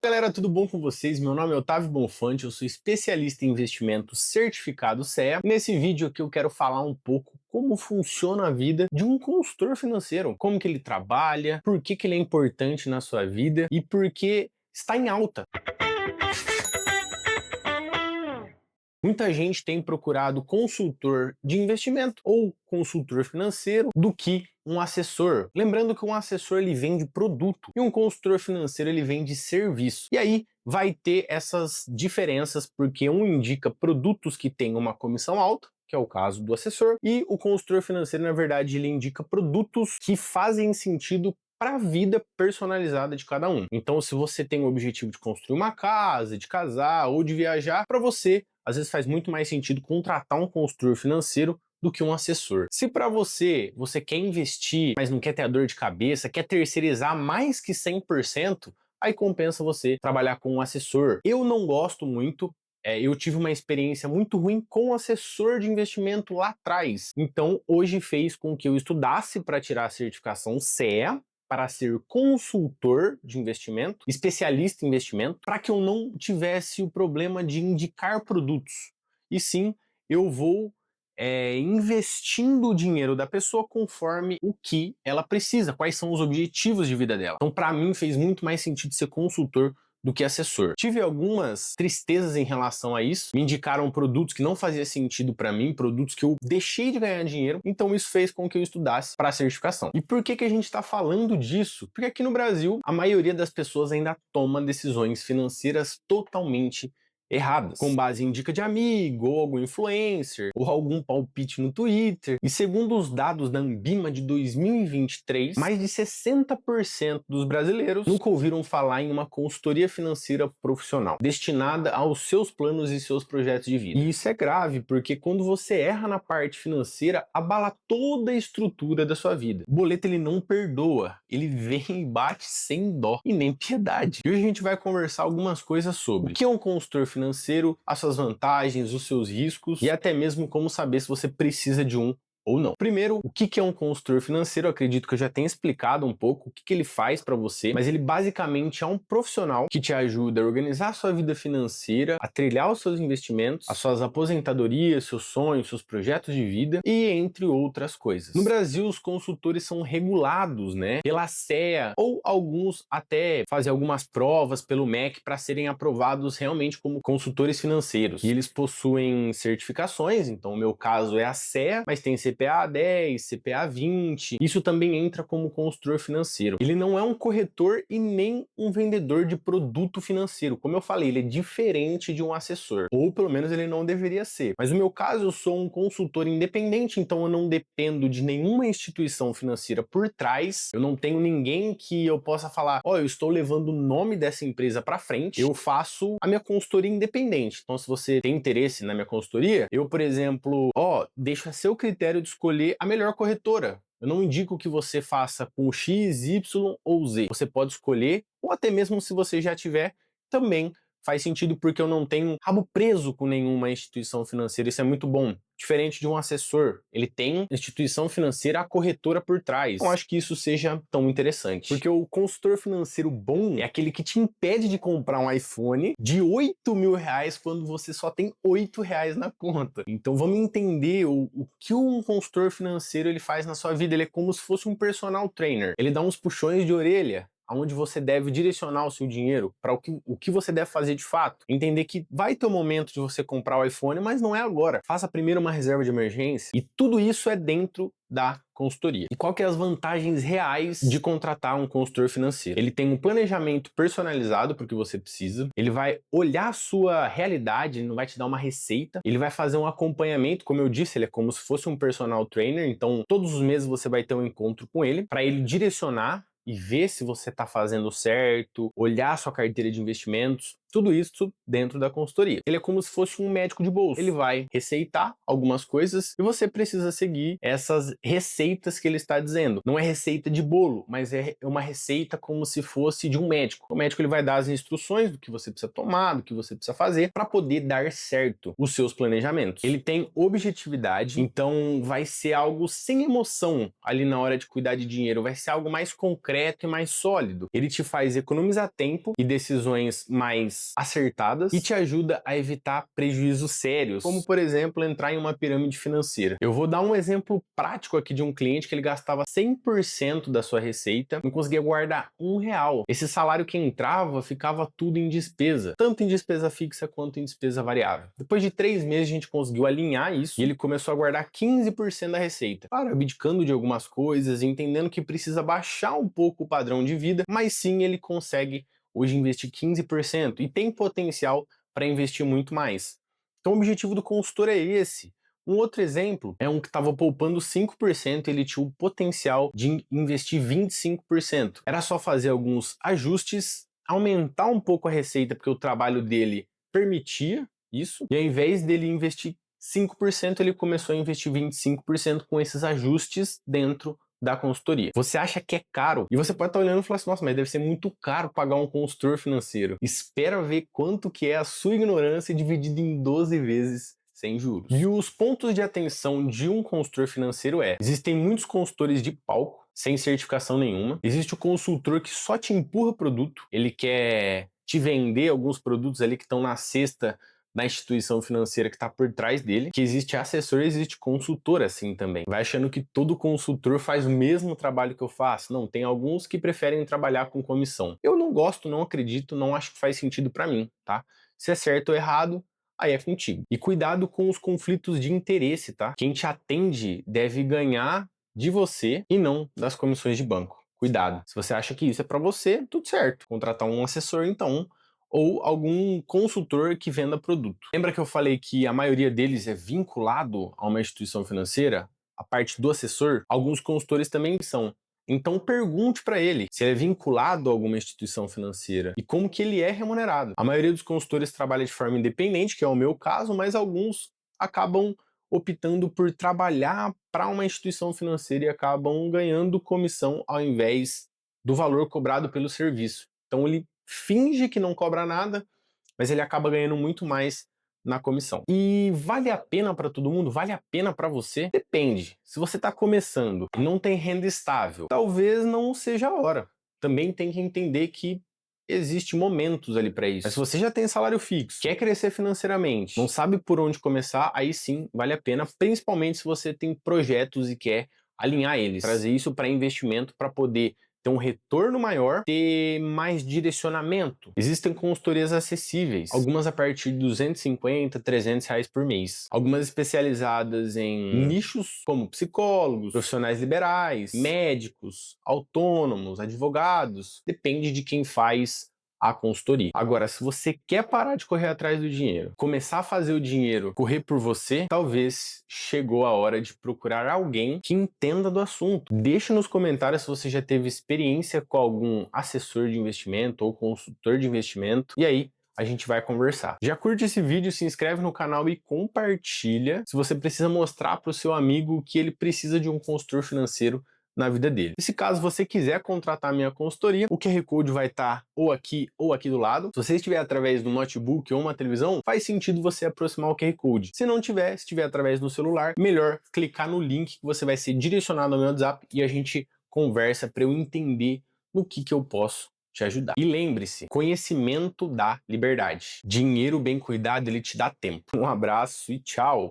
Galera, tudo bom com vocês? Meu nome é Otávio Bonfante, eu sou especialista em investimentos certificado CEA. Nesse vídeo aqui eu quero falar um pouco como funciona a vida de um consultor financeiro, como que ele trabalha, por que ele é importante na sua vida e por que está em alta. Muita gente tem procurado consultor de investimento ou consultor financeiro do que um assessor. Lembrando que um assessor ele vende produto e um consultor financeiro ele vende serviço. E aí vai ter essas diferenças porque um indica produtos que têm uma comissão alta, que é o caso do assessor, e o consultor financeiro, na verdade, ele indica produtos que fazem sentido para a vida personalizada de cada um. Então, se você tem o objetivo de construir uma casa, de casar ou de viajar, para você às vezes faz muito mais sentido contratar um consultor financeiro do que um assessor. Se para você quer investir, mas não quer ter a dor de cabeça, quer terceirizar mais que 100%, aí compensa você trabalhar com um assessor. Eu não gosto muito, eu tive uma experiência muito ruim com um assessor de investimento lá atrás. Então, hoje fez com que eu estudasse para tirar a certificação CEA, para ser consultor de investimento, especialista em investimento, para que eu não tivesse o problema de indicar produtos. E sim, eu vou investindo o dinheiro da pessoa conforme o que ela precisa, quais são os objetivos de vida dela. Então, para mim, fez muito mais sentido ser consultor do que assessor. Tive algumas tristezas em relação a isso, me indicaram produtos que não fazia sentido para mim, produtos que eu deixei de ganhar dinheiro, então isso fez com que eu estudasse para a certificação. E por que a gente está falando disso? Porque aqui no Brasil, a maioria das pessoas ainda toma decisões financeiras totalmente erradas, com base em dica de amigo, ou algum influencer, ou algum palpite no Twitter. E segundo os dados da Ambima de 2023, mais de 60% dos brasileiros nunca ouviram falar em uma consultoria financeira profissional, destinada aos seus planos e seus projetos de vida. E isso é grave, porque quando você erra na parte financeira, abala toda a estrutura da sua vida. O boleto ele não perdoa, ele vem e bate sem dó e nem piedade. E hoje a gente vai conversar algumas coisas sobre o que é um consultor financeiro, as suas vantagens, os seus riscos e até mesmo como saber se você precisa de um ou não. Primeiro, o que é um consultor financeiro? Eu acredito que eu já tenha explicado um pouco o que ele faz para você, mas ele basicamente é um profissional que te ajuda a organizar a sua vida financeira, a trilhar os seus investimentos, as suas aposentadorias, seus sonhos, seus projetos de vida e entre outras coisas. No Brasil, os consultores são regulados, pela CEA ou alguns até fazem algumas provas pelo MEC para serem aprovados realmente como consultores financeiros. E eles possuem certificações, então o meu caso é a CEA, mas tem CPA 10, CPA 20, isso também entra como consultor financeiro. Ele não é um corretor e nem um vendedor de produto financeiro. Como eu falei, ele é diferente de um assessor, ou pelo menos ele não deveria ser. Mas no meu caso, eu sou um consultor independente, então eu não dependo de nenhuma instituição financeira por trás, eu não tenho ninguém que eu possa falar, eu estou levando o nome dessa empresa para frente, eu faço a minha consultoria independente. Então, se você tem interesse na minha consultoria, eu, por exemplo, deixo a seu critério de escolher a melhor corretora. Eu não indico que você faça com X, Y ou Z. Você pode escolher, ou até mesmo se você já tiver, também faz sentido porque eu não tenho rabo preso com nenhuma instituição financeira. Isso é muito bom. Diferente de um assessor, ele tem instituição financeira, a corretora por trás. Não acho que isso seja tão interessante. Porque o consultor financeiro bom é aquele que te impede de comprar um iPhone de R$ 8.000 quando você só tem R$ 8 na conta. Então vamos entender o que um consultor financeiro ele faz na sua vida. Ele é como se fosse um personal trainer. Ele dá uns puxões de orelha aonde você deve direcionar o seu dinheiro para o que você deve fazer de fato. Entender que vai ter o momento de você comprar o iPhone, mas não é agora. Faça primeiro uma reserva de emergência e tudo isso é dentro da consultoria. E qual que é as vantagens reais de contratar um consultor financeiro? Ele tem um planejamento personalizado para o que você precisa, ele vai olhar a sua realidade, ele não vai te dar uma receita, ele vai fazer um acompanhamento, como eu disse, ele é como se fosse um personal trainer, então todos os meses você vai ter um encontro com ele para ele direcionar e ver se você está fazendo certo, olhar a sua carteira de investimentos. Tudo isso dentro da consultoria. Ele é como se fosse um médico de bolso. Ele vai receitar algumas coisas e você precisa seguir essas receitas que ele está dizendo. Não é receita de bolo, mas é uma receita como se fosse de um médico. O médico ele vai dar as instruções do que você precisa tomar, do que você precisa fazer para poder dar certo os seus planejamentos. Ele tem objetividade, então vai ser algo sem emoção ali na hora de cuidar de dinheiro, vai ser algo mais concreto e mais sólido. Ele te faz economizar tempo e decisões mais acertadas e te ajuda a evitar prejuízos sérios, como por exemplo entrar em uma pirâmide financeira. Eu vou dar um exemplo prático aqui de um cliente que ele gastava 100% da sua receita, não conseguia guardar R$ 1. Esse salário que entrava ficava tudo em despesa, tanto em despesa fixa quanto em despesa variável. Depois de 3 meses a gente conseguiu alinhar isso e ele começou a guardar 15% da receita. Claro, abdicando de algumas coisas, entendendo que precisa baixar um pouco o padrão de vida, mas sim ele consegue hoje investir 15% e tem potencial para investir muito mais. Então o objetivo do consultor é esse. Um outro exemplo é um que estava poupando 5% e ele tinha o potencial de investir 25%. Era só fazer alguns ajustes, aumentar um pouco a receita, porque o trabalho dele permitia isso, e ao invés dele investir 5%, ele começou a investir 25% com esses ajustes dentro da consultoria. Você acha que é caro? E você pode estar olhando e falar assim, nossa, mas deve ser muito caro pagar um consultor financeiro. Espera ver quanto que é a sua ignorância dividida em 12 vezes sem juros. E os pontos de atenção de um consultor financeiro existem muitos consultores de palco, sem certificação nenhuma. Existe o consultor que só te empurra produto, ele quer te vender alguns produtos ali que estão na cesta da instituição financeira que está por trás dele, que existe assessor e existe consultor assim também. Vai achando que todo consultor faz o mesmo trabalho que eu faço. Não, tem alguns que preferem trabalhar com comissão. Eu não gosto, não acredito, não acho que faz sentido para mim, tá? Se é certo ou errado, aí é contigo. E cuidado com os conflitos de interesse, tá? Quem te atende deve ganhar de você e não das comissões de banco. Cuidado. Se você acha que isso é para você, tudo certo. Contratar um assessor, então, ou algum consultor que venda produto. Lembra que eu falei que a maioria deles é vinculado a uma instituição financeira? A parte do assessor? Alguns consultores também são. Então pergunte para ele se ele é vinculado a alguma instituição financeira e como que ele é remunerado. A maioria dos consultores trabalha de forma independente, que é o meu caso, mas alguns acabam optando por trabalhar para uma instituição financeira e acabam ganhando comissão ao invés do valor cobrado pelo serviço. Então ele finge que não cobra nada, mas ele acaba ganhando muito mais na comissão. E vale a pena para todo mundo? Vale a pena para você? Depende. Se você está começando e não tem renda estável, talvez não seja a hora. Também tem que entender que existe momentos ali para isso. Mas se você já tem salário fixo, quer crescer financeiramente, não sabe por onde começar, aí sim vale a pena, principalmente se você tem projetos e quer alinhar eles, trazer isso para investimento para poder ter um retorno maior, ter mais direcionamento. Existem consultorias acessíveis, algumas a partir de 250, R$ 300 por mês. Algumas especializadas em nichos como psicólogos, profissionais liberais, médicos, autônomos, advogados. Depende de quem faz a consultoria. Agora, se você quer parar de correr atrás do dinheiro, começar a fazer o dinheiro correr por você, talvez chegou a hora de procurar alguém que entenda do assunto. Deixe nos comentários se você já teve experiência com algum assessor de investimento ou consultor de investimento, e aí a gente vai conversar. Já curte esse vídeo, se inscreve no canal e compartilha se você precisa mostrar para o seu amigo que ele precisa de um consultor financeiro na vida dele. E se caso você quiser contratar a minha consultoria, o QR Code vai estar ou aqui do lado. Se você estiver através do notebook ou uma televisão, faz sentido você aproximar o QR Code. Se não tiver, se estiver através do celular, melhor clicar no link que você vai ser direcionado ao meu WhatsApp e a gente conversa para eu entender no que eu posso te ajudar. E lembre-se, conhecimento dá liberdade. Dinheiro bem cuidado, ele te dá tempo. Um abraço e tchau!